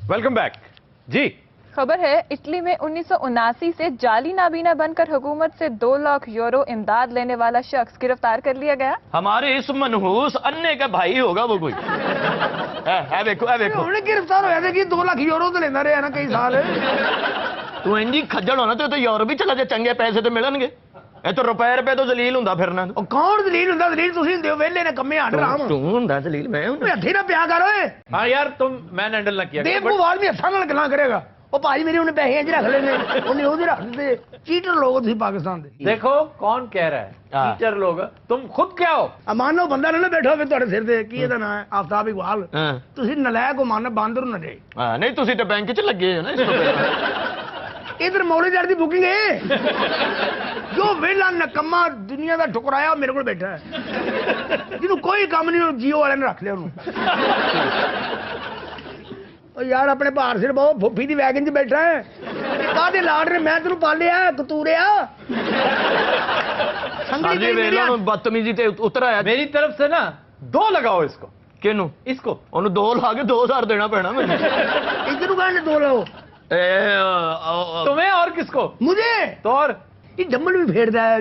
Welcome back जी। खबर है Italy में 1979 से जाली नाबीना बनकर हुकूमत से 2 लाख यूरो इमदाद लेने वाला शख्स गिरफ्तार कर लिया गया। हमारे इस मनहूस अन्ने का भाई होगा वो कोई। है देखो ਉਹਨੇ ਗ੍ਰਿਫਤਾਰ ਹੋਇਆ ਤੇ ਕੀ 2 ਲੱਖ ਯੂਰੋ ਤੇ ਲੈਂਦਾ ਰਿਹਾ ਨਾ ਕਈ ਸਾਲ। ਤੂੰ ਇੰਜੀ ਖੱਜਲ ਹੋਣਾ ਤੇ ਯੂਰਪ ਵੀ ਚਲਾ ਜਾ, ਚੰਗੇ ਪੈਸੇ ਤੇ ਮਿਲਣਗੇ। ਇਹ ਤਾਂ ਰੁਪਏ ਤੋਂ ਜ਼ਲੀਲ ਹੁੰਦਾ ਫਿਰਨਾ। ਉਹ ਕੌਣ ਦਲੀਲ ਹੁੰਦਾ? ਦਲੀਲ ਤੁਸੀਂ ਹੁੰਦੇ ਹੋ, ਵਿਹਲੇ ਨੇ ਕੰਮੇ ਹੱਡ ਰਾਮ। ਤੂੰ ਹੁੰਦਾ ਜ਼ਲੀਲ, ਮੈਂ ਹੁੰਦਾ। ਹੱਥੀ ਨਾ ਪਿਆ ਕਰ ਓਏ। हाँ यार तुम मैन हैंडल ना किया ਦੇਵ ਗੋਵਾਲ ਵੀ ਹੱਥਾਂ ਨਾਲ ਗੱਲਾਂ ਕਰੇਗਾ। ਉਹ ਭਾਈ ਮੇਰੇ ਉਹਨੇ ਪੈਸੇ ਇੰਜ ਰੱਖ ਲੈਣੇ, ਉਹਨੇ ਉਹਦੇ ਰੱਖ ਦਿੱਤੇ। ਚੀਟਰ ਲੋਕ ਤੁਸੀਂ ਪਾਕਿਸਤਾਨ ਦੇ। देखो कौन कह रहा है हाँ। टीचर लोग, तुम खुद क्या हो? ਮਾਨੋ ਬੰਦਾ ਨਾ ਬੈਠਾ ਹੋਵੇ ਤੁਹਾਡੇ ਸਿਰ ਤੇ, ਕੀ ਇਹਦਾ ਨਾਂ ਹੈ? ਆਫਤਾਬ ਇਕਬਾਲ। ਹਾਂ ਤੁਸੀਂ ਨਲਾਇਕ ਹੋ, ਮਨ ਬਾਂਦਰ ਨਾ ਜੇ। ਹਾਂ, ਨਹੀਂ ਤੁਸੀਂ ਤਾਂ ਬੈਂਕ 'ਚ ਲੱਗੇ ਹੋ ਨਾ ਇਸ ਤੋਂ ਪਹਿਲਾਂ। ਇਧਰ ਮੌਲੇ ਜੜ ਦੀ ਬੁਕਿੰਗ ਹੈ। ਜੋ ਵੇਲਾ ਨਕਮਾ ਦੁਨੀਆ ਦਾ ਠੁਕਰਾਇਆ ਮੇਰੇ ਕੋਲ ਬੈਠਾ ਹੈ, ਜਿਹਨੂੰ ਕੋਈ ਕੰਮ ਨਹੀਂ, ਜੀਓ ਵਾਲਿਆਂ ਨੇ ਰੱਖ ਲਿਆ ਉਹਨੂੰ। ਉਹ ਯਾਰ ਆਪਣੇ ਭਾਰ ਸਿਰ ਬਹੁਤ ਫੁੱਫੀ ਦੀ ਵੈਗਨ 'ਚ ਬੈਠਾ ਹੈ। ਕਾਹਦੇ ਲਾੜ ਨੇ? ਮੈਂ ਤੈਨੂੰ ਪਾਲਿਆ ਕਤੂਰਿਆ। ਸਾਡੀ ਵੇਲਾ ਨੂੰ ਬਦਤਮੀਜ਼ੀ ਤੇ ਉਤਰ ਆਇਆ। मेरी तरफ से ना 2 लगाओ इसको। ਕਿਹਨੂੰ? इसको ਉਹਨੂੰ 2 ਲਾ ਕੇ 2000 ਦੇਣਾ ਪੈਣਾ ਮੈਨੂੰ। ਇੱਧਰ ਨੂੰ ਕਹਿੰਦੇ 2 ਲਾਓ तुम्हें और किसको? ਮੁਝੇ। तो और ਇਹ ਡੰਬਲ ਵੀ ਫੇਰਦਾ ਹੈ,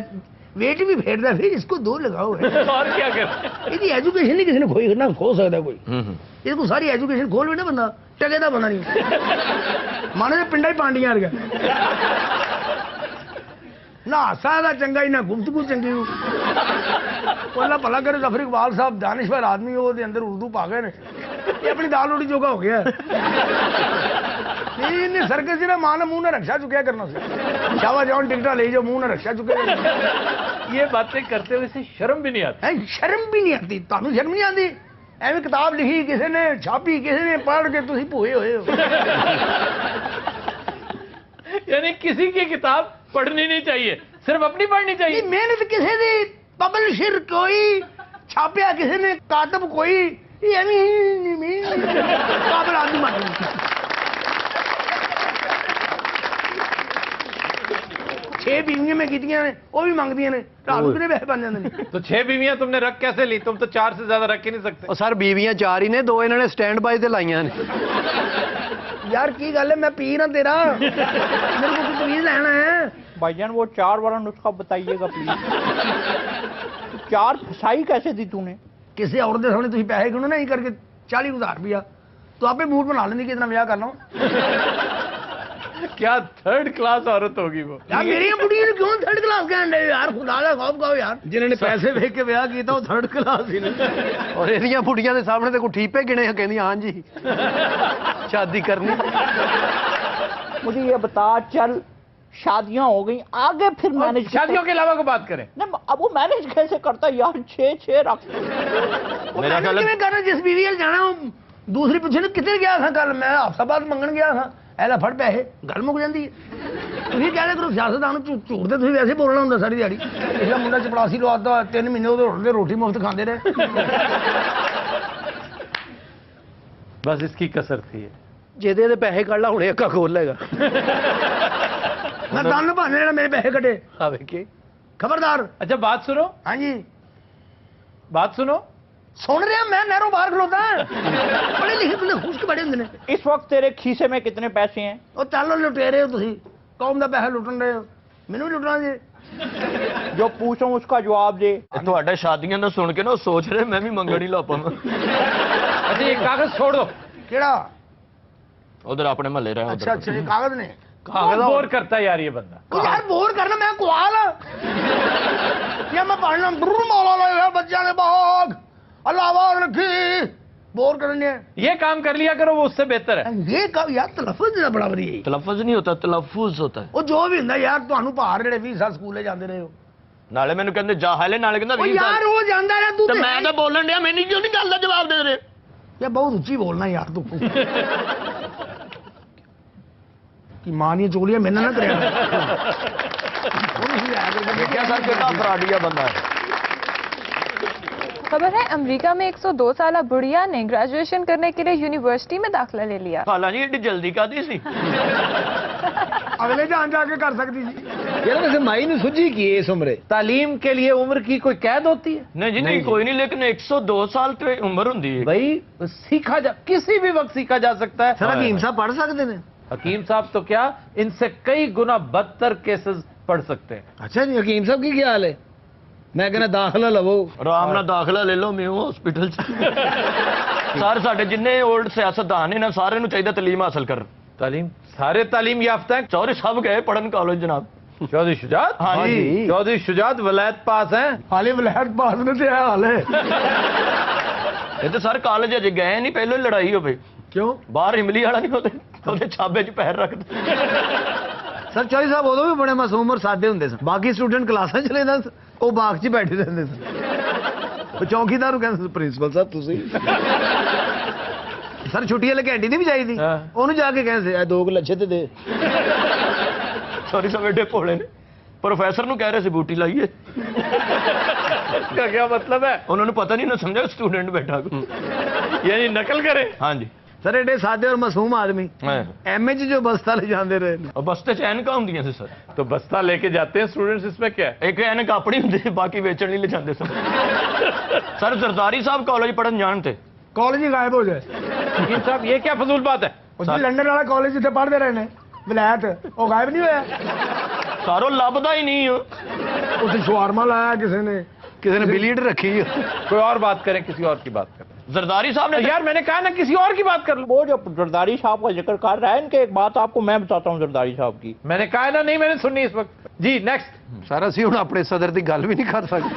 ਵੇਟ ਵੀ ਫੇਰਦਾ, ਫਿਰ ਇਸਕੋ 2 ਲਗਾਓ। और क्या कर? ਇਹਦੀ ਐਜੂਕੇਸ਼ਨ ਨਹੀਂ ਕਿਸੇ ਨੇ ਖੋਈ ਨਾ ਖੋ ਸਕਦਾ ਕੋਈ। ਹੂੰ ਹੂੰ ਇਹ ਕੋ ਸਾਰੀ ਐਜੂਕੇਸ਼ਨ ਖੋਲ ਵੀ ਨਾ ਬੰਦਾ ਟਕੇ ਦਾ ਬੰਦਾ ਨਹੀਂ। ਮਾਨੇ ਦੇ ਪਿੰਡਾਂ ਹੀ ਪਾਂਡੀਆਂ ਵਰਗਾ ਨਾ ਹਾਸਾ ਦਾ ਚੰਗਾ ਹੀ ਨਾ ਗੁਫ਼ਤਗੂ ਚੰਗੀ ਹੋ। ਅੱਲਾ ਭਲਾ ਕਰੇ ਜ਼ਫਰ ਇਕਬਾਲ ਸਾਹਿਬ ਦਾਨਿਸ਼ਵਰ ਆਦਮੀ, ਉਹਦੇ ਅੰਦਰ ਉਰਦੂ ਪਾ ਗਏ ਨੇ। ਇਹ ਆਪਣੀ ਦਾਲ ਰੋਟੀ ਜੋਗਾ ਹੋ ਗਿਆ। ਇਹਨੇ ਸਰਕਸ ਜਿਹੜਾ ਮਾਂ ਨੇ ਮੂੰਹ ਨਾਲ ਰਕਸ਼ਾ ਚੁੱਕਿਆ ਕਰਨਾ ਸੀ। ਸ਼ਾਵਾ ਜਾਉਣ ਟਿਕਟਾਂ ਲੈ ਜਾਓ, ਮੂੰਹ ਨਾਲ ਰਕਸ਼ਾ ਚੁੱਕਿਆ ਕਰਨਾ। ये बातें करते हुए से शर्म भी नहीं आती। ਹੈ ਸ਼ਰਮ ਵੀ ਨਹੀਂ ਆਉਂਦੀ ਤੁਹਾਨੂੰ? ਸ਼ਰਮ ਨਹੀਂ ਆਉਂਦੀ? ਐਵੇਂ ਕਿਤਾਬ ਲਿਖੀ ਕਿਸੇ ਨੇ, ਛਾਪੀ ਕਿਸੇ ਨੇ, ਪੜ੍ਹ ਕੇ ਤੁਸੀਂ ਭੂਏ ਹੋਏ ਹੋ। यानी किसी की किताब पढ़नी नहीं चाहिए, सिर्फ अपनी पढ़नी चाहिए। ਇਹ ਮਿਹਨਤ ਕਿਸੇ ਦੀ, ਪਬਲਿਸ਼ਰ ਕੋਈ, ਛਾਪਿਆ ਕਿਸੇ ਨੇ, ਕਾਤਬ ਕੋਈ, ਇਹ ਐਵੇਂ ਹੀ ਨਹੀਂ ਕਾਬਲ ਆਦਮੀ ਬਣ ਗਿਆ। 6 ਬੀਵੀਆਂ ਮੈਂ ਕੀਤੀਆਂ ਨੇ, ਉਹ ਵੀ ਮੰਗਦੀਆਂ ਨੇ, ਰਾਤ ਨੂੰ ਕਿਹਨੇ ਪੈਸੇ ਬਣ ਜਾਂਦੇ ਨੇ। तो 6 बीवियां तुमने रख कैसे ली? तुम तो 4 से ज्यादा रख ही नहीं सकते। ਉਹ ਸਰ ਬੀਵੀਆਂ 4 ਹੀ ਨੇ, 2 ਇਹਨਾਂ ਨੇ ਸਟੈਂਡ ਬਾਈ ਤੇ ਲਾਈਆਂ ਨੇ। ਯਾਰ ਕੀ ਗੱਲ ਹੈ, ਮੈਂ ਪੀ ਨਾ ਤੇਰਾ, ਮੇਰੇ ਕੋਲ ਕੁਝ ਤਮੀਜ਼ ਲੈਣਾ ਹੈ। भाईजान वो 4 वाला नुस्खा बताइएगा प्लीज। 4 फसाई कैसे दी तूने? ਕਿਸੇ ਔਰਤ ਦੇ ਸਾਹਮਣੇ ਤੁਸੀਂ ਪੈਸੇ ਗਿਣੋ ਨਾ, ਇਹ ਕਰਕੇ 40,000 ਰੁਪਇਆ ਤੂੰ ਆਪੇ ਮੂਡ ਬਣਾ ਲੈਂਦੀ ਕਿ ਇਤਨਾ ਵਿਆਹ ਕਰ ਲਵਾਂ। क्या 3rd क्लास औरत होगी वो? ਯਾਰ ਮੇਰੀਆਂ ਬੁੜੀਆਂ ਨੂੰ ਕਿਉਂ 3rd ਕਲਾਸ ਕਹਿੰਦੇ ਯਾਰ? ਖੁਦਾ ਦਾ ਖੌਫ ਖਾਓ ਯਾਰ। जिन्होंने पैसे फेंक के ब्याह किया वो 3rd क्लास ही नहीं। ਔਰ ਇਹਦੀਆਂ ਬੁੜੀਆਂ ਦੇ ਸਾਹਮਣੇ ਤੇ ਕੋਈ ਠੀਪੇ ਗਿਣੇ, ਕਹਿੰਦੀ ਹਾਂ ਜੀ ਸ਼ਾਦੀ ਕਰਨੀ। मुझे ये बता, चल शादियां हो गई, आगे फिर मैनेज शादियों के अलावा को बात करें। नहीं, अब वो मैनेज कैसे करता यार? 6 रख। ਮੇਰਾ ਖਿਆਲ ਕਿਵੇਂ ਕਰਨਾ? ਜਿਸ ਬੀਵੀ ਨਾਲ ਜਾਣਾ ਉਹ ਦੂਸਰੀ ਪੁੱਛੇ ਨੇ ਕਿੱਥੇ ਗਿਆ ਸਾਂ ਕੱਲ, ਮੈਂ ਹਫ਼ਤਾ ਬਾਅਦ ਮੰਗਣ ਗਿਆ ਸਾਂ, ਐਲਾ ਫੜ ਪੈਸੇ, ਗੱਲ ਮੁੱਕ ਜਾਂਦੀ ਹੈ। ਤੁਸੀਂ ਕਹਿੰਦੇ ਕਰੋ ਸਿਆਸਤਦਾਨ ਨੂੰ ਝੂਠ ਤੇ ਤੁਸੀਂ ਵੈਸੇ ਬੋਲਣਾ ਹੁੰਦਾ ਸਾਰੀ ਦਿਹਾੜੀ। ਇਹਦਾ ਮੁੰਡਾ ਚਪੜਾਸੀ ਲਵਾਤਾ, 3 ਮਹੀਨੇ ਉਹਦੇ ਰੋਟੀ ਮੁਫਤ ਖਾਂਦੇ ਰਹੇ। बस इसकी कसर थी ये। ਜਿਹਦੇ ਇਹਦੇ ਪੈਸੇ ਕੱਢ ਲਾ, ਹੁਣੇ ਅੱਖਾਂ ਖੋਲ ਲੇਗਾ। ਮੈਂ ਦੰਨ ਭਾਣੇ ਜਿਹੜਾ ਮੇਰੇ ਪੈਸੇ ਕੱਢੇ। ਆ ਵੇਖੇ ਖਬਰਦਾਰ। अच्छा बात सुनो, ਹਾਂਜੀ बात सुनो। ਸੁਣ ਰਿਹਾ ਮੈਂ, ਨਹਿਰੋਂ ਬਾਹਰ ਖਲੋਤਾ। ਪੜ੍ਹੇ ਲਿਖੇ ਬੰਦੇ ਖੁਸ਼ਕ ਬੜੇ ਹੁੰਦੇ ਨੇ। इस वक्त तेरे खीसे में कितने पैसे हैं? ਉਹ ਚੱਲ ਲੁਟੇਰੇ ਹੋ ਤੁਸੀਂ, ਕੌਮ ਦਾ ਪੈਸਾ ਲੁੱਟਣ ਰਹੇ ਹੋ, ਮੈਨੂੰ ਵੀ ਲੁੱਟਣਾ ਜੀ। जो पूछूं उसका जवाब दे। ਤੁਹਾਡਾ ਸ਼ਾਦੀਆਂ ਦਾ ਸੁਣ ਕੇ ਨਾ ਉਹ ਸੋਚ ਰਹੇ ਮੈਂ ਵੀ ਮੰਗਣ ਹੀ ਲਾਪਾਂ। अच्छा ये कागज छोड़ दो। ਕਿਹੜਾ? ਉਧਰ ਆਪਣੇ ਮਹੱਲੇ ਰਹਿ ਅੱਛਾ ਅੱਛਾ, ਇਹ ਕਾਗਜ਼ ਨੇ। बहुत बोर करता है यार ये बंदा। ਉਹ ਯਾਰ ਬੋਰ ਕਰਨਾ, ਮੈਂ ਕੁਆਲ ਯਾ ਮੈਂ ਪੜ੍ਹਨਾ ਬਰੂ ਮੌਲਾ ਲਾਇਆ ਬੱਚਿਆਂ ਦੇ ਬਾਗ ਅਲਾਵਾ ਰੱਖੀ ਬੋਰ ਕਰਨੇ। ये काम कर लिया करो, वो उससे बेहतर है। ਇਹ ਕਾ ਯਾਰ ਤਲਫਜ਼ ਜਿਹੜਾ ਬੜਾ ਵਧੀਆ ਹੈ। ਤਲਫਜ਼ ਨਹੀਂ ਹੁੰਦਾ, ਤਲਫੁਜ਼ ਹੁੰਦਾ ਹੈ। ਉਹ ਜੋ ਵੀ ਹੁੰਦਾ ਯਾਰ, ਤੁਹਾਨੂੰ ਭਾਰ ਜਿਹੜੇ 20 ਸਾਲ ਸਕੂਲੇ ਜਾਂਦੇ ਰਹੇ ਹੋ। ਨਾਲੇ ਮੈਨੂੰ ਕਹਿੰਦੇ ਜਾ ਹਾਲੇ, ਨਾਲੇ ਕਹਿੰਦਾ ਉਹ 20 ਯਾਰ ਸਾਲ। ਉਹ ਜਾਂਦਾ ਰਿਹਾ ਤੂੰ ਤੇ ਮੈਂ ਤਾਂ ਬੋਲਣ ਡਿਆ, ਮੈਨੂੰ ਕਿਉਂ ਨਹੀਂ ਗੱਲ ਦਾ ਜਵਾਬ ਦੇ ਰਹੇ? ਇਹ ਬਹੁਤ ਉੱਚੀ ਬੋਲਣਾ ਯਾਰ ਤੂੰ। ਕਿ ਮਾਂ ਦੀਆਂ ਚੋਲੀਆਂ ਮੇਰੇ ਨਾਲ ਨਾ ਕਰਿਆ। ਦੇਖਿਆ ਸਰ ਕਿੰਨਾ ਫਰਾਡੀਆ ਬੰਦਾ ਹੈ। खबर है अमेरिका में 102 साल बुढ़िया ने ग्रेजुएशन करने के लिए यूनिवर्सिटी में दाखिला ले लिया। खाला जी एडी जल्दी कादी सी अगले जान जाके कर सकती जी। यार वैसे माई ने सुझी की इस उम्र तालीम के लिए उम्र की कोई कैद होती है? नहीं जी नहीं कोई नहीं, लेकिन 102 साल तो उम्र होंदी है भाई सीखा जा, किसी भी वक्त सीखा जा सकता है। सर हकीम साहब पढ़ सकते हैं? हकीम साहब तो क्या, इनसे कई गुना बदतर केसेस पढ़ सकते हैं। अच्छा जी हकीम साहब की क्या हाल है? मैं कहना दाखला लवो आराम ਨਾਲ ਦਾਖਲਾ ਲੈ ਲਓ ਮਿਓ ਹਸਪੀਟਲ ਚ ਸਰ ਸਾਡੇ ਜਿੰਨੇ 올ਡ ਸਿਆਸਤਦਾਨ ਨੇ ਨਾ ਸਾਰਿਆਂ ਨੂੰ ਚਾਹੀਦਾ ਤਾਲੀਮ ਹਾਸਲ ਕਰਨ। तालीम सारे तालीम याफ्ता हैं। ਚੌਧਰੀ ਸਾਹਿਬ ਗਏ ਪੜਨ ਕਾਲਜ ਜਨਾਬ। चौधरी शुजात? हाँ जी। चौधरी शुजात वलायत पास हैं। हाले वलैत पास ने ते हाल है। ਇਹ ਤੇ ਸਰ ਕਾਲਜ ਅਜੇ ਗਏ ਨਹੀਂ, ਪਹਿਲਾਂ ਹੀ ਲੜਾਈ ਹੋਵੇ। क्यों? ਬਾਹਰ ਇਮਲੀ ਵਾਲਾ ਨਹੀਂ ਉਹਦੇ ਛਾਬੇ 'ਚ ਪੈਰ ਰੱਖਦੇ। ਸਰ ਚੌਧਰੀ ਸਾਹਿਬ ਉਦੋਂ ਵੀ ਬੜੇ ਮਾਸੂਮ ਔਰ ਸਾਦੇ ਹੁੰਦੇ ਸਨ। ਬਾਕੀ ਸਟੂਡੈਂਟ ਕਲਾਸਾਂ ਚ ਲੈਂਦੇ ਸਨ, ਉਹ ਬਾਗ 'ਚ ਹੀ ਬੈਠੇ ਰਹਿੰਦੇ ਸਨ। ਉਹ ਚੌਕੀਦਾਰ ਨੂੰ ਕਹਿੰਦੇ ਪ੍ਰਿੰਸੀਪਲ ਸਾਹਿਬ ਤੁਸੀਂ ਸਰ ਛੁੱਟੀ ਵਾਲੇ ਘੰਟੀ ਨਹੀਂ ਵੀ ਚਾਹੀਦੀ, ਹਾਂ। ਉਹਨੂੰ ਜਾ ਕੇ ਕਹਿੰਦੇ ਇਹ 2 ਲੱਛੇ ਤੇ ਦੇ। ਚੌਧਰੀ ਸਾਹਿਬ ਏਡੇ ਭੋਲੇ ਨੇ, ਪ੍ਰੋਫੈਸਰ ਨੂੰ ਕਹਿ ਰਹੇ ਸੀ ਬੂਟੀ ਲਾਈਏ। इसका क्या मतलब है? ਉਹਨਾਂ ਨੂੰ ਪਤਾ ਨਹੀਂ, ਨਾ ਸਮਝਿਆ ਸਟੂਡੈਂਟ ਬੈਠਾ ਕੋ। यानी नकल करे? ਹਾਂਜੀ ਸਰ ਏਡੇ ਸਾਦੇ ਔਰ ਮਾਸੂਮ ਆਦਮੀ ਐਮਏ 'ਚ ਜੋ ਬਸਤਾ ਲੈ ਜਾਂਦੇ ਰਹੇ ਨੇ। ਉਹ ਬਸਤੇ 'ਚ ਐਨਕਾਂ ਹੁੰਦੀਆਂ ਸੀ ਸਰ। तो बस्ता लेके जाते हैं स्टूडेंट्स, इसमें क्या है? ਇੱਕ ਐਨਕ ਆਪਣੀ ਹੁੰਦੀ ਸੀ, ਬਾਕੀ ਵੇਚਣ ਲਈ ਲਿਜਾਂਦੇ ਸਨ। ਸਰ ਜ਼ਰਦਾਰੀ ਸਾਹਿਬ ਕਾਲਜ ਪੜਨ ਜਾਣ ਤੇ कॉलेज ही गायब हो जाए। हकीम साहब ये क्या फजूल बात है? ਉਹ ਜੀ ਲੰਡਨ ਵਾਲਾ ਕਾਲਜ ਜਿੱਥੇ ਪੜ੍ਹਦੇ ਰਹੇ ਨੇ ਵਲੈਤ, ਉਹ ਗਾਇਬ ਨਹੀਂ ਹੋਇਆ। ਸਾਰੋ ਲੱਭਦਾ ਹੀ ਨਹੀਂ ਉਹ। ਉੱਥੇ ਸ਼ਵਾਰਮਾ ਲਾਇਆ ਕਿਸੇ ਨੇ। ਕਿਸੇ ਨੇ ਬਿਲੀਅਰਡ ਰੱਖੀ ਹੈ। कोई और बात करें, किसी और की बात करें। ਜ਼ਰਦਾਰੀ ਸਾਹਿਬ ਨੇ यार मैंने कहा ना किसी और की बात कर लो। वो जो जरदारी साहब का जिक्र कर रहा है, इनके एक बात आपको मैं बताता हूँ जरदारी साहब की। मैंने कहा ना, नहीं मैंने सुनी इस वक्त। जी नेक्स्ट। ਸਰ ਅਸੀਂ ਹੁਣ ਆਪਣੇ ਸਦਰ ਦੀ ਗੱਲ ਵੀ ਨਹੀਂ ਕਰ ਸਕਦੇ।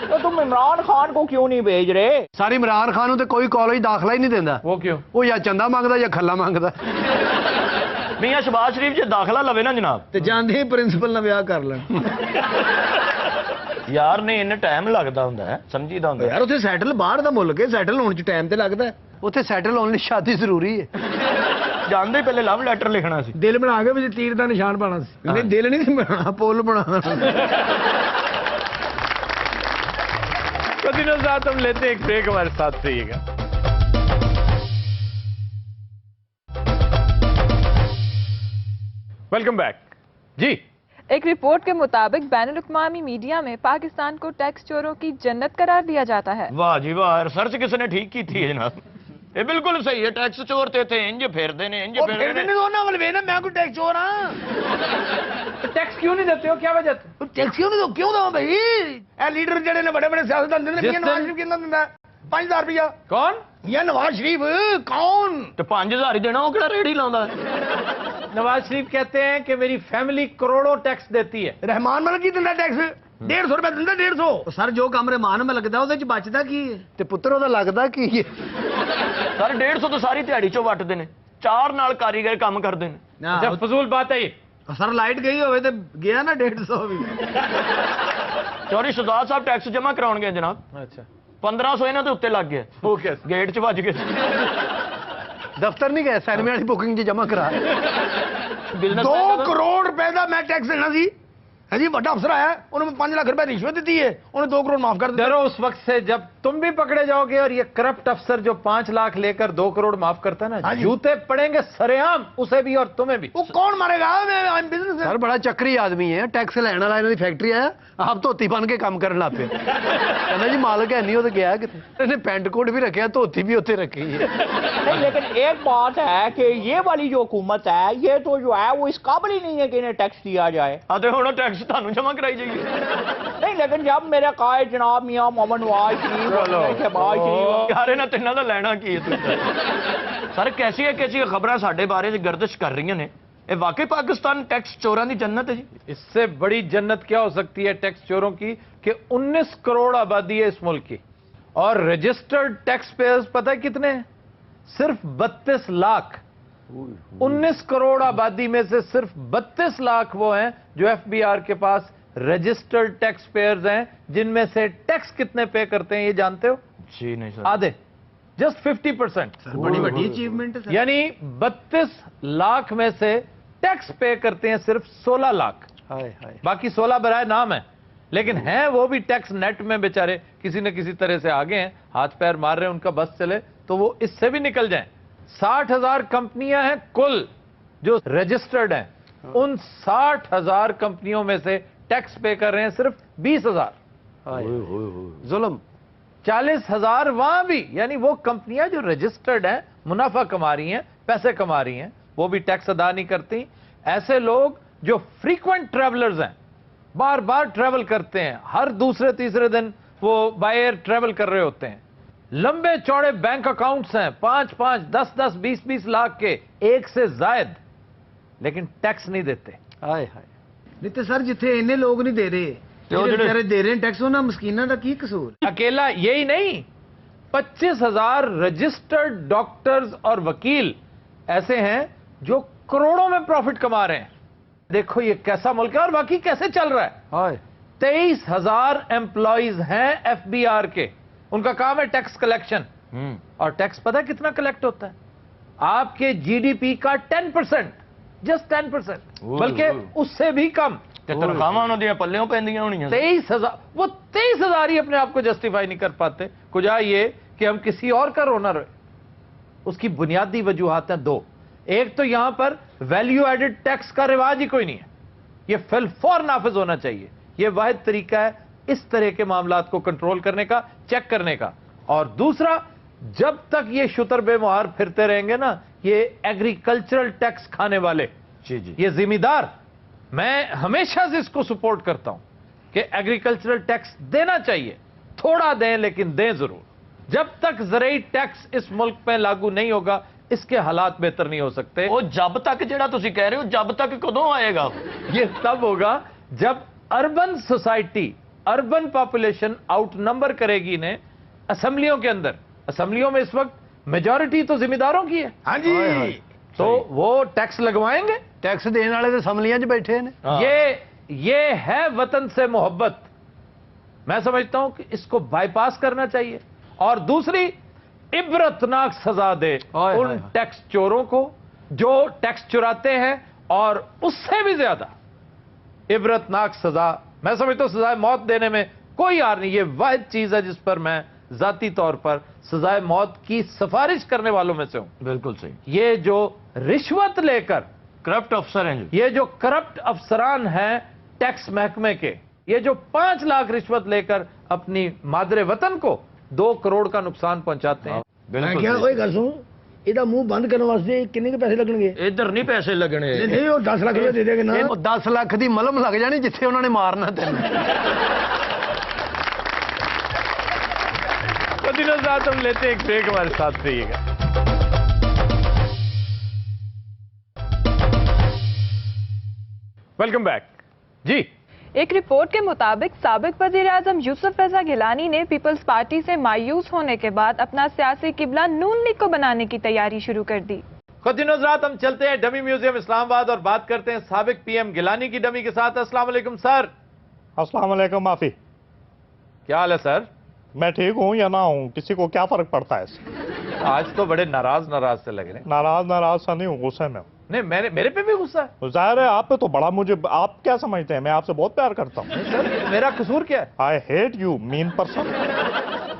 तो तुम इमरान खान को क्यों नहीं भेज रहे? ਸਾਰੀ ਇਮਰਾਨ ਖਾਨ ਨੂੰ ਤੇ ਕੋਈ ਕਾਲਜ ਦਾਖਲਾ ਹੀ ਨਹੀਂ ਦਿੰਦਾ। वो क्यों? ਉਹ ਜਾਂ ਚੰਦਾ ਮੰਗਦਾ ਜਾਂ ਖੱਲਾ ਮੰਗਦਾ। ਮੀਆਂ ਸ਼ਬਾਜ਼ ਸ਼ਰੀਫ 'ਚ ਦਾਖਲਾ ਲਵੇ ਨਾ ਜਨਾਬ, ਤੇ ਜਾਂਦੇ ਹੀ ਪ੍ਰਿੰਸੀਪਲ ਨਾਲ ਵਿਆਹ ਕਰ ਲੈਣ। ਯਾਰ ਨਹੀਂ ਇੰਨਾ ਟਾਈਮ ਲੱਗਦਾ ਹੁੰਦਾ ਹੈ, ਸਮਝੀਦਾ ਹੁੰਦਾ। ਯਾਰ ਉੱਥੇ ਸੈਟਲ ਬਾਹਰ ਦਾ ਮੁਲਕ ਹੈ, ਸੈਟਲ ਹੋਣ 'ਚ ਟਾਈਮ ਤੇ ਲੱਗਦਾ ਹੈ। ਉੱਥੇ ਸੈਟਲ ਹੋਣ ਲਈ ਸ਼ਾਦੀ ਜ਼ਰੂਰੀ ਹੈ। ਜਾਂਦੇ ਹੀ ਪਹਿਲੇ ਲਵ ਲੈਟਰ ਲਿਖਣਾ ਸੀ। ਦਿਲ ਬਣਾ ਕੇ ਵਿੱਚ ਤੀਰ ਦਾ ਨਿਸ਼ਾਨ ਪਾਣਾ ਸੀ। ਨਹੀਂ ਦਿਲ ਨਹੀਂ ਸੀ ਬਣਾਉਣਾ, ਪੁੱਲ ਬਣਾਉਣਾ। तो दिनों साथ हम लेते हैं एक ब्रेक, हमारे साथ रहिएगा। वेलकम बैक जी। एक रिपोर्ट के मुताबिक बैनुल-अक़वामी मीडिया में पाकिस्तान को टैक्स चोरों की जन्नत करार दिया जाता है। ਵਾਹ ਜੀ ਵਾਹ, ਰਿਸਰਚ ਕਿਸ ਨੇ ਠੀਕ ਕੀਤੀ ਹੈ ਜਨਾਬ। ਇਹ ਬਿਲਕੁਲ ਸਹੀ ਹੈ। ਟੈਕਸ ਚੋਰ ਤੇ ਇੱਥੇ ਇੰਜ ਫਿਰਦੇ ਨੇ, ਇੰਜ ਉਹ ਫਿਰਦੇ ਫਿਰਦੇ ਨੇ। ਨੇ ਉਹਨਾਂ ਵੱਲ ਵੇਖ ਨਾ, ਮੈਂ ਕੋਈ ਟੈਕਸ ਚੋਰ ਹਾਂ। तो टैक्स क्यों नहीं देते हो, क्या वजह? ਉਹ ਟੈਕਸ ਕਿਉਂ ਨਹੀਂ ਕਿਉਂ ਦਵਾਂ ਭਾਈ? ਇਹ ਲੀਡਰ ਜਿਹੜੇ ਨੇ ਵੱਡੇ ਵੱਡੇ ਸਿਆਸਤਦਾਨ ਦਿੰਦੇ ਨੇ। ਜਿਸ ਮੀਆਂ ਨਵਾਜ਼ ਦਿਨ- ਸ਼ਰੀਫ ਕਿੰਨਾ ਦਿੰਦਾ? 5000 ਰੁਪਇਆ। कौन? ਮੀਆਂ ਨਵਾਜ਼ ਸ਼ਰੀਫ ਕੌਣ? ਤੇ 5000 ਹੀ ਦੇਣਾ, ਉਹ ਕਿਹੜਾ ਰੇੜੀ ਲਾਉਂਦਾ ਹੈ। नवाज शरीफ कहते हैं कि मेरी फैमिली करोड़ों टैक्स देती है। ਰਹਿਮਾਨ ਮਲਕ ਕੀ ਦਿੰਦਾ ਟੈਕਸ? 150 ਰੁਪਏ ਦਿੰਦਾ। 150। ਸਰ ਜੋ ਕੰਮ ਰਹਿਮਾਨ ਮੈਂ ਲੱਗਦਾ ਉਹਦੇ 'ਚ ਬਚਦਾ ਕੀ ਹੈ? ਤੇ ਪੁੱਤਰ ਉਹਦਾ ਲੱਗਦਾ ਕੀ ਹੈ? ਸਰ 150 ਤਾਂ ਸਾਰੀ ਦਿਹਾੜੀ ਚੋਂ ਵੱਟਦੇ ਨੇ, 4 ਨਾਲ ਕਾਰੀਗਰ ਕੰਮ ਕਰਦੇ ਨੇ। अच्छा फजूल बात है ये। ਸਰ ਲਾਈਟ ਗਈ ਹੋਵੇ ਤੇ ਗਿਆ ਨਾ 150 ਵੀ। ਚੌਧਰੀ ਸ਼ਹਜ਼ਾਦ ਸਾਹਿਬ ਟੈਕਸ ਜਮ੍ਹਾਂ ਕਰਾਉਣਗੇ ਜਨਾਬ। अच्छा 1500 ਇਹਨਾਂ ਦੇ ਉੱਤੇ ਲੱਗ ਗਿਆ, वो क्या? ਗੇਟ 'ਚ ਵੱਜ ਗਏ। ਦਫ਼ਤਰ ਨਹੀਂ ਗਏ, ਸੈਨਮੇ ਵਾਲੀ ਬੁਕਿੰਗ 'ਚ ਜਮ੍ਹਾਂ ਕਰਾ। ਬਿਜ਼ਨਸ 2 ਕਰੋੜ ਰੁਪਏ ਦਾ ਮੈਂ ਟੈਕਸ ਦੇਣਾ ਸੀ। ਹੈ ਜੀ ਵੱਡਾ ਅਫਸਰ ਆਇਆ, ਉਹਨੂੰ 5 ਲੱਖ ਰੁਪਏ ਰਿਸ਼ਵਤ ਦਿੱਤੀ ਹੈ, ਉਹਨੇ 2 ਕਰੋੜ ਮਾਫ कर दिया। डरो उस वक्त से जब तुम भी पकड़े जाओगे और ये करप्ट अफसर जो 5 लाख लेकर 2 करोड़ माफ करता है ना, हाँ जी। जूते पड़ेंगे सरेआम, उसे भी और तुम्हें भी। वो कौन मारेगा? मैं बिजनेस ਸਰ ਬੜਾ ਚੱਕਰੀ ਆਦਮੀ ਹੈ। ਟੈਕਸ ਲੈਣ ਵਾਲਾ ਇਹਨਾਂ ਦੀ ਫੈਕਟਰੀ ਆਇਆ, ਆਪ ਧੋਤੀ ਬਣ ਕੇ ਕੰਮ ਕਰਨ ਲੱਗ ਪਿਆ। ਕਹਿੰਦਾ ਜੀ ਮਾਲਕ ਹੈ ਨਹੀਂ, ਉਹ ਤਾਂ ਗਿਆ ਕਿਤੇ। ਇਹਨੇ ਪੈਂਟ ਕੋਟ ਵੀ ਰੱਖਿਆ, ਧੋਤੀ ਵੀ ਉੱਥੇ ਰੱਖੀ ਹੈ। नहीं, लेकिन एक बात है कि ये वाली जो हुकूमत है, ये तो जो है वो इस काबिल ही नहीं है कि इन्हें टैक्स दिया जाए। ਆ ਤੇ ਹੁਣ ਟੈਕਸ ਤੁਹਾਨੂੰ ਜਮ੍ਹਾਂ ਕਰਾਈ ਜਾਈਏ। नहीं, लेकिन जब मेरे कायद जनाब मियां मोहम्मद नवाज शरीफ और शहबाज शरीफ ਯਾਰ ਇਹਨਾਂ ਤਿੰਨਾਂ ਦਾ ਲੈਣਾ ਕੀ ਹੈ ਤੁਸੀਂ? ਸਰ ਕੈਸੀਆਂ ਖਬਰਾਂ ਸਾਡੇ ਬਾਰੇ ਚ ਗਰਦਿਸ਼ ਕਰ ਰਹੀਆਂ ਨੇ। ਇਹ ਵਾਕਈ ਪਾਕਿस्तान टैक्स चोरों की जन्नत है जी? इससे बड़ी जन्नत क्या हो सकती है टैक्स चोरों की कि 19 करोड़ आबादी है इस मुल्क की, और रजिस्टर्ड टैक्स पेयर्स पता है कितने हैं? सिर्फ 32 लाख। 19 करोड़ आबादी में से सिर्फ 32 लाख वो हैं जो एफबीआर के पास रजिस्टर्ड टैक्स पेयर्स हैं, जिनमें से टैक्स कितने पे करते हैं ये जानते हो? जी नहीं सर। आधे, जस्ट 50%। ਸਰ ਬੜੀ ਵੱਡੀ ਅਚੀਵਮੈਂਟ ਹੈ ਸਰ। यानी 32 लाख में से टैक्स पे करते हैं सिर्फ 16 लाख। ਹਾਏ ਹਾਏ। बाकी 16 बराए नाम है, लेकिन हैं वो भी टैक्स नेट में बेचारे किसी न किसी तरह से आगे हैं, हाथ पैर मार रहे हैं, उनका बस चले तो वो इससे भी निकल जाएं। 60,000 कंपनियां हैं कुल जो रजिस्टर्ड हैं, उन 60,000 कंपनियों में से टैक्स पे कर रहे हैं सिर्फ 20,000। जुल्म। 40,000 वहां भी, यानी वो कंपनियां जो रजिस्टर्ड हैं, मुनाफा कमा रही हैं, पैसे कमा रही हैं, वो भी टैक्स अदा नहीं करती। ऐसे लोग जो फ्रीक्वेंट ट्रैवलर्स हैं, बार बार ट्रैवल करते हैं, हर दूसरे तीसरे दिन वो बाय एयर ट्रैवल कर रहे होते हैं, लंबे चौड़े बैंक अकाउंट्स हैं 5-5, 10-10, 20-20 लाख के, एक से जायद, लेकिन टैक्स नहीं देते। हाय हाय। नहीं तो सर जिथे इन्ने लोग नहीं दे रहे, ਜਿਹੜੇ ਦੇ ਰਹੇ ਟੈਕਸ ਉਹਨਾਂ ਮਸਕੀਨਾਂ ਦਾ ਕੀ ਕਸੂਰ? अकेला यही नहीं, 25,000 रजिस्टर्ड डॉक्टर्स और वकील ऐसे हैं जो करोड़ों में प्रॉफिट कमा रहे हैं। देखो ये कैसा मुल्क है और बाकी कैसे चल रहा है। हाय। 23,000 एम्प्लॉइज हैं एफबीआर के, उनका काम है टैक्स कलेक्शन। और टैक्स पता है कितना कलेक्ट होता है? आपके जीडीपी का 10%, जस्ट 10%, बल्कि उससे भी कम। ਤੇ ਤਨਖਾਹਾਂ ਉਹਨਾਂ ਦੀਆਂ ਪੱਲਿਓਂ ਪੈਂਦੀਆਂ ਹੋਣੀਆਂ। 23,000, वो 23,000 ही अपने आप को जस्टिफाई नहीं कर पाते। कुछ ये कि हम किसी और का रोना रोए। उसकी बुनियादी वजूहात हैं दो। एक तो यहां पर वैल्यू एडेड टैक्स का रिवाज ही कोई नहीं है, ये फिल फौर नाफिज होना चाहिए। ये वाहिद तरीका है इस तरह के मामलात को कंट्रोल करने का, चेक करने का। और दूसरा, जब तक ये शुतर बेमुहार फिरते रहेंगे ना, ये एग्रीकल्चरल टैक्स खाने वाले, जी जी, ये जिम्मेदार, मैं हमेशा से इसको सपोर्ट करता हूं कि एग्रीकल्चरल टैक्स देना चाहिए, थोड़ा दें लेकिन दें जरूर। जब तक ज़रूरी टैक्स इस मुल्क में लागू नहीं होगा, इसके हालात बेहतर नहीं हो सकते। ਉਹ जब तक ਜਿਹੜਾ ਤੁਸੀਂ ਕਹਿ ਰਹੇ ਹੋ, जब तक कदों आएगा? ये तब होगा जब urban society, urban population out number करेगी इन्हें असेंबलियों के अंदर। असेंबलियों में इस वक्त मेजॉरिटी तो जिम्मेदारों की है। हाँ जी, तो वो टैक्स लगवाएंगे। टैक्स देने वाले तो असम्बलियां 'ਚ बैठे ने। ये है वतन से मोहब्बत। मैं समझता हूं कि इसको बाईपास करना चाहिए। और दूसरी, इबरतनाक सजा दे उन टैक्स चोरों को जो टैक्स चुराते हैं, और उससे भी ज्यादा इबरतनाक सजा, मैं समझता हूं सजाए मौत देने में कोई हार नहीं। ये वाहिद चीज है जिस पर मैं जाती तौर पर सजाए मौत की सिफारिश करने वालों में से हूं। बिल्कुल सही। ये जो रिश्वत लेकर करप्ट अफसर हैं जी, ये जो करप्ट अफसरान हैं टैक्स महकमे के, ये जो 5 लाख रिश्वत लेकर अपनी मादरे वतन को 2 करोड़ का नुकसान पहुंचाते हैं। मैं बिल्कुल क्या सही। कोई गल सुन, ਇਹਦਾ ਮੂੰਹ ਬੰਦ ਕਰਨ ਵਾਸਤੇ ਕਿੰਨੇ ਕੇ ਪੈਸੇ ਲੱਗਣਗੇ? इधर नहीं पैसे लगने। ਨਹੀਂ ਉਹ 10 ਲੱਖ ਰੁਪਏ ਦੇ ਦੇਗੇ ਨਾ। ਉਹ 10 ਲੱਖ ਦੀ ਮਲਮ ਲੱਗ ਜਾਣੀ ਜਿੱਥੇ ਉਹਨਾਂ ਨੇ ਮਾਰਨਾ ਤੈਨੂੰ। तो दिनों रात हम लेते हैं एक ब्रेक, हमारे साथ रहिएगा। वेलकम बैक जी। एक रिपोर्ट के मुताबिक साबिक वज़ीर-ए-आज़म यूसुफ रज़ा गिलानी ने पीपल्स पार्टी से मायूस होने के बाद अपना सियासी किबला नून लीग को बनाने की तैयारी शुरू कर दी। खुद दिनों रात हम चलते हैं डमी म्यूजियम इस्लामाबाद और बात करते हैं साबिक पीएम गिलानी की डमी के साथ। अस्सलाम वालेकुम सर। अस्सलाम वालेकुम। माफी, क्या हाल है सर? मैं ठीक हूँ या ना हूँ, किसी को क्या फर्क पड़ता है इससे? आज तो बड़े नाराज से लग रहे हैं। नाराज सा नहीं हूँ, गुस्से में हूँ। नहीं, मेरे पे भी गुस्सा है। तो जाहिर है आप पे तो बड़ा, मुझे आप क्या समझते हैं, मैं आपसे बहुत प्यार करता हूँ। सर मेरा कसूर क्या है? I hate you mean person.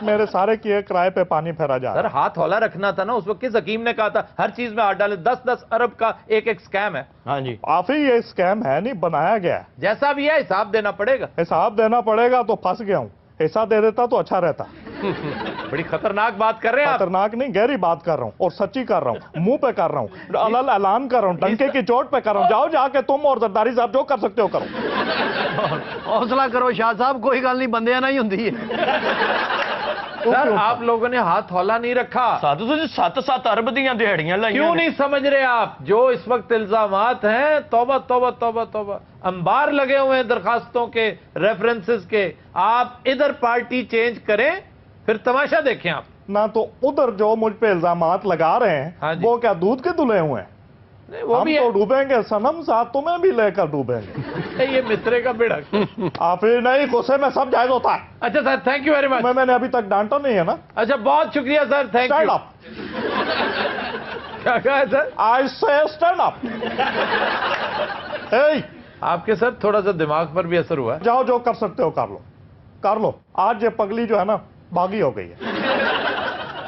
मेरे सारे किए किराए पे पानी फेरा जा सर रहा है। हाथ हौला रखना था ना। उस वक्त किस हकीम ने कहा था हर चीज में हाथ डाले? 10-10 अरब का एक स्कैम है। हाँ जी, काफी ये स्कैम है, नहीं बनाया गया है। जैसा भी है हिसाब देना पड़ेगा। हिसाब देना पड़ेगा तो फंस गया हूँ, हिस्सा दे देता तो अच्छा रहता। बड़ी खतरनाक बात कर रहे हैं आप। खतरनाक नहीं, गहरी बात कर रहा हूँ और सच्ची कर रहा हूँ, मुंह पे कर रहा हूँ, अलल ऐलान कर रहा हूँ, डंके की चोट पे कर रहा हूँ। जाओ जाके तुम और जरदारी साहब जो कर सकते हो करो। हौसला करो शाह साहब, कोई गल नहीं, बंदियां नहीं होंदी है। सर आप लोगों ने हाथ हौला नहीं रखा। साधु तुझे 7-7 अरब दियां दिहाड़ियां लाइयां क्यों ने। नहीं समझ रहे आप? जो इस वक्त इल्जामात हैं, तौबा तौबा तौबा तौबा, अंबार लगे हुए हैं दरखास्तों के, रेफरेंसेस के। आप इधर पार्टी चेंज करें, फिर तमाशा देखें आप। ना तो उधर जो मुझ पे इल्जामात लगा रहे हाँ हैं जी। वो क्या दूध के धुले हुए हैं? नहीं, वो हम भी तो है। डूबेंगे सनम, साथ तुम्हें भी लेकर डूबेंगे। ये मिस्रे का बिड़क। आप फिर नहीं, गुस्से में सब जायज होता है। अच्छा sir, thank you very much. मैंने अभी तक डांटा नहीं है ना। अच्छा बहुत शुक्रिया sir, thank stand you. Up. क्या कहा है सर? आई से स्टैंड अप। Hey, आपके सर थोड़ा सा दिमाग पर भी असर हुआ है। जाओ, जो कर सकते हो कर लो। आज ये पगली जो है ना बागी हो गई है,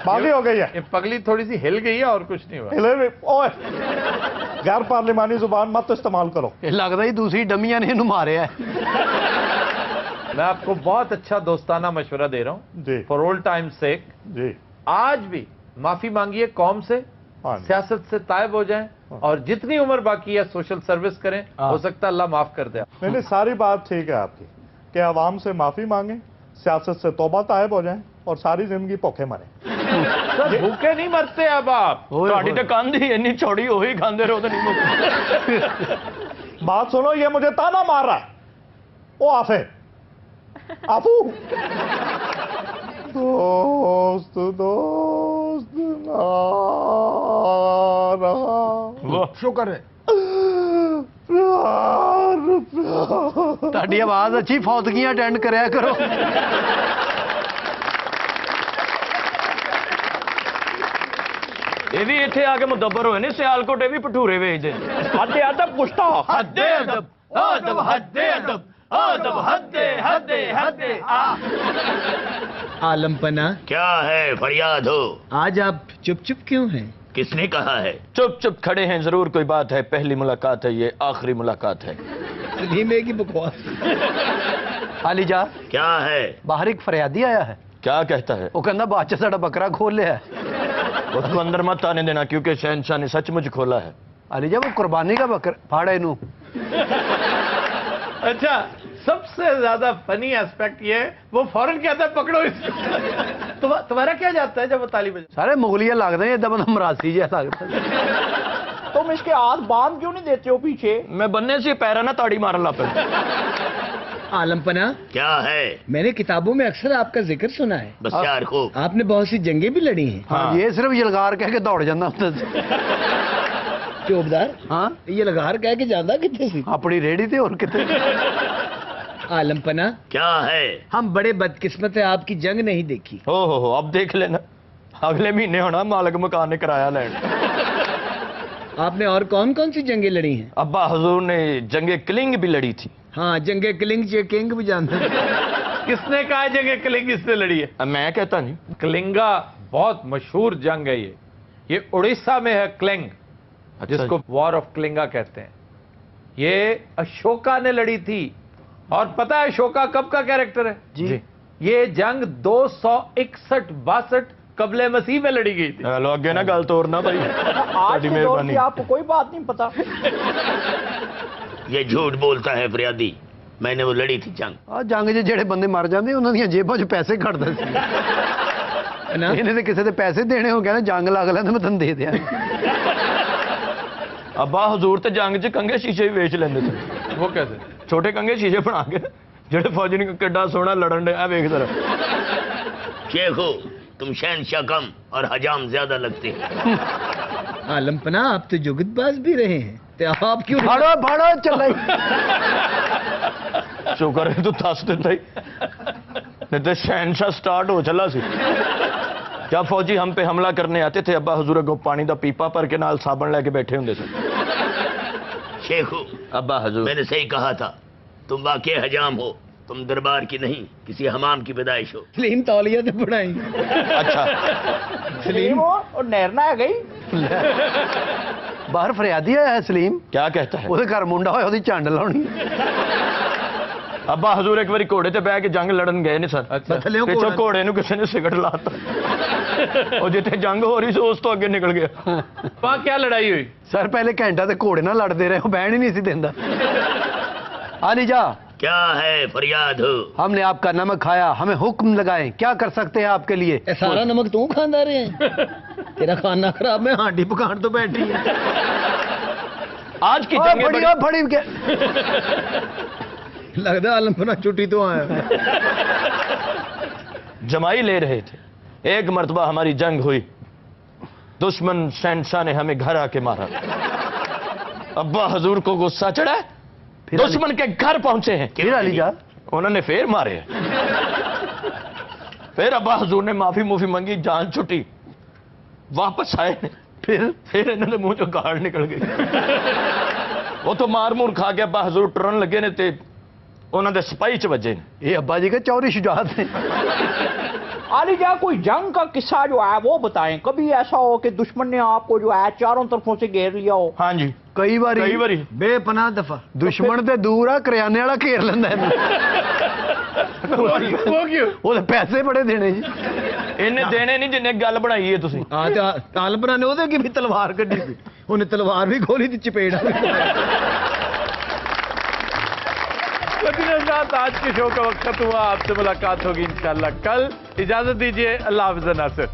बागी हो गई है। ये पगली थोड़ी सी हिल गई है और कुछ नहीं हुआ। ओए, गैर पार्लिमानी जुबान मत इस्तेमाल करो। ਇਹ ਲੱਗਦਾ ਹੀ ਦੂਸਰੀ ਡਮੀਆਂ ਨੇ ਇਹਨੂੰ ਮਾਰਿਆ मैं आपको बहुत अच्छा दोस्ताना मशवरा दे रहा हूँ जी फॉर ओल्ड टाइम सेक। जी, आज भी माफी मांगिए कौम से, हाँ जी। सियासत से तायब हो जाएं और जितनी उम्र बाकी है सोशल सर्विस करें। हो सकता है अल्लाह माफ कर दे। नहीं, सारी बात ठीक है आपकी कि आवाम से माफी मांगे, सियासत से तौबा तायब हो जाएं और सारी जिंदगी भूखे मरे। सर भूखे नहीं मरते अब आप। ਤੁਹਾਡੀ ਤਾਂ ਕੰਧ ਹੀ ਇੰਨੀ ਚੌੜੀ ਉਹੀ ਖਾਂਦੇ ਰਹੋ ਤਾਂ ਨਹੀਂ ਮੁੱਕਦੇ। बात सुनो, ये मुझे ताना मार रहा है। ओ आफे, आफू, दोस्त ना रहा, ਵਾਹ शुक्र है। प्यार ਤੁਹਾਡੀ ਆਵਾਜ਼ ਅੱਛੀ, ਫੌਤਗੀਆਂ ਅਟੈਂਡ ਕਰਿਆ ਕਰੋ। ਇਹ ਵੀ ਇੱਥੇ ਆ ਕੇ ਮੁਦੱਬਰ ਹੋਏ ਨੇ, ਸਿਆਲਕੋਟ ਇਹ ਵੀ ਭਟੂਰੇ ਵੇਚਦੇ। हद अदब गुस्ताख। ਹੱਦੇ ਅਦਬ ਅਦਬ ਹੱਦੇ ਅਦਬ ਅਦਬ ਹੱਦੇ ਹੱਦੇ ਹੱਦੇ आलमपना, क्या है फरियाद हो? आज आप चुप चुप क्यों हैं? किसने कहा है? चुप चुप खड़े हैं, जरूर कोई बात है। पहली मुलाकात है, ये आखिरी मुलाकात है। सलीमे की बकवास। ਹਾਲੀ ਜਾ, क्या है? ਬਾਹਰ ਇੱਕ ਫਰਿਆਦੀ ਆਇਆ ਹੈ। क्या कहता है? ਉਹ ਕਹਿੰਦਾ ਬਾਅਦ ਚ ਸਾਡਾ ਬੱਕਰਾ ਖੋਲ ਲਿਆ ਹੈ। उसको अंदर मत आने देना, क्योंकि शहनशाह ने सचमुच खोला है। ਹਾਲੀ ਜਾ, ਉਹ ਕੁਰਬਾਨੀ ਦਾ ਬੱਕਰਾ ਫਾੜ ਇਹਨੂੰ। अच्छा, सबसे ज्यादा फनी एस्पेक्ट ये है वो फौरन कहता है पकड़ो इसको। तुम्हारा क्या जाता है जब वो ताली बजाता ਸਾਰੇ ਮੁਗਲੀਆ ਲੱਗਦੇ ਨੇ, ਏਦਾਂ ਬੰਦਾ ਮਰਾਸੀ ਜਿਹਾ ਲੱਗਦਾ। तुम इसके हाथ बांध क्यों नहीं देते हो पीछे? मैं बनने से पैरा ना ताड़ी मारन लग पे। आलमपना, क्या है? मैंने किताबों में अक्सर आपका जिक्र सुना है। बस यार खूब। आपने बहुत सी जंगें भी लड़ी हैं। ਹਾਂ, ਇਹ ਸਿਰਫ ਯਲਗਾਰ ਕਹਿ ਕੇ ਦੌੜ ਜਾਂਦਾ ਹੁੰਦਾ ਸੀ। चौबदार, ਹਾਂ, ये लगार कह के जाता कितने सी? ਆਪਣੀ ਰੇੜੀ ਤੇ ਹੋਰ ਕਿਤੇ। आलमपना, क्या है? हम बड़े बदकिस्मत है, आपकी जंग नहीं देखी। हो अब देख लेना, अगले महीने होना मालिक मकान ने किराया लैंड। आपने और कौन कौन सी जंगें लड़ी हैं? अब्बा हजूर ने जंगे किलिंग भी लड़ी थी। हाँ, जंगे किलिंग किंग भी जानते हैं। किसने कहा जगह कलिंग इसने लड़ी है? अब मैं कहता नहीं। कलिंगा बहुत मशहूर जंग है। ये उड़ीसा में है क्लिंग, जिसको वॉर ऑफ क्लिंगा कहते हैं। ये अशोका ने लड़ी थी। और पता है अशोका कब का कैरेक्टर है? ਜੀ ये जंग 261-62 कबले मसीह में लड़ी गई थी। हेलो, अगे ना गल तोड़ना भाई। आज के दौर की आपको कोई बात नहीं पता। ये झूठ बोलता है फरियादी, मैंने वो लड़ी थी जंग। ਆ ਜੰਗ 'ਚ ਜਿਹੜੇ ਬੰਦੇ ਮਰ ਜਾਂਦੇ ਉਹਨਾਂ ਦੀਆਂ ਜੇਬਾਂ 'ਚ ਪੈਸੇ ਘਟਦੇ ਸੀ। ना? ਇਹਨੇ ਤੇ ਕਿਸੇ ਦੇ ਪੈਸੇ ਦੇਣੇ ਹੋ, ਕਹਿੰਦਾ ਜੰਗ ਲੱਗ ਲੈਂਦਾ ਮੈਂ ਤੈਨੂੰ ਦੇ ਦਿਆਂ। अब्बा हजूर ते जंग च कंगे शीशे भी बेच लेंदे थे। वो कैसे? छोटे कंगे शीशे बना के जेड़े फौजी ने किड्डा सोहना लड़न दे। आ वेख जरा। शेख हो तुम शहनशाह कम और हजाम ज्यादा लगते हैं। आलमपना, आप तो जुगतबाज भी रहे हैं, तो आप क्यों? ਫਾੜੋ ਫਾੜੋ ਚੱਲੇ। शुक्र है तू दस दिता ही, नहीं तो शहनशाह स्टार्ट हो चला सी। जब फौजी हम पे हमला करने आते थे, अब्बा हजूर अगो पानी दा पीपा भर के नाल साबन लेके बैठे होंगे थे। शेख हो अब्बा हजूर, मैंने सही कहा था, तुम वाकई हजाम हो, तुम दरबार की नहीं किसी हमाम की पैदाइश हो। सलीम तौलिया तो पढ़ाई। अच्छा सलीम हो और नैरना है गई। ਬਾਹਰ ਫਰਿਆਦੀ ਆਇਆ ਹੈ ਸਲੀਮ। क्या कहता है? ਉਹਦੇ ਘਰ ਮੁੰਡਾ ਹੋਇਆ, ਉਹਦੀ ਝੰਡ ਲਾਉਣੀ। अब्बा हजूर एक बारी घोड़े ते बह के जंग लड़न गए ने सर। अच्छा। थल्लेओं पिछों घोड़ा- घोड़े नु किसी ने सिगट लाता और जिथे जंग हो रही सी उस तो अगे निकल गया। वहां क्या लड़ाई हुई? ਸਰ ਪਹਿਲੇ ਘੰਟਾ ਤੇ ਘੋੜੇ ਨਾਲ ਲੜਦੇ ਰਹੇ, ਉਹ ਬਹਿਣ ਹੀ ਨਹੀਂ ਸੀ ਦਿੰਦਾ। ਆਲੀ ਜਾ, क्या है फरियाद हो? हमने आपका नमक खाया, हमें हुक्म लगाएं, क्या कर सकते हैं आपके लिए? ए, सारा नमक तू खांदा रहे हैं? तेरा खाना खराब, मैं हांडी पकान तो बैठी है। आज की ओए, जंग फड़ी, ओए, फड़ी के लगता है आलमपना छुट्टी तो आया। जमाई ले रहे थे। एक मर्तबा हमारी जंग हुई, दुश्मन शहनशाह ने हमें घर आके मारा। अब्बा हजूर को गुस्सा चढ़ा, फिर दुश्मन के घर पहुंचे हैं, फिर अली जा, उन्होंने फिर मारे। फिर अब्बा हजूर ने माफी मुफी मंगी, जान छुट्टी, वापस आए। फिर फिर इन्होंने मुंह चो गाड़ निकल गई। وہ تو مار مور کھا کے ابا حضور ٹرن لگے نے تے انہوں نے سپاہی چ بجے نے. یہ ابا جی کا چوری شجاعت ہے. علی جان کوئی جنگ کا قصہ جو ہے وہ بتائیں, کبھی ایسا ہو کہ دشمن نے آپ کو جو ہے چاروں طرفوں سے گھیر لیا ہو. ہاں جی کئی کئی باری بے پناہ دفعہ دشمن تے دور آ, کریانے والا گھیر لینا ہے. وہ تے پیسے بڑے دینے جی. انہیں دینے نہیں جنہیں گل بنائی ہے تسی. ہاں تے طالبہ نے وہ بھی تلوار کڈی سی, انہیں تلوار بھی کھولی تے چپیڑ. ساتھ آج کے شو کا وقت ہوا, آپ سے ملاقات ہوگی انشاءاللہ کل. اجازت دیجیے, اللہ حافظ ناصر.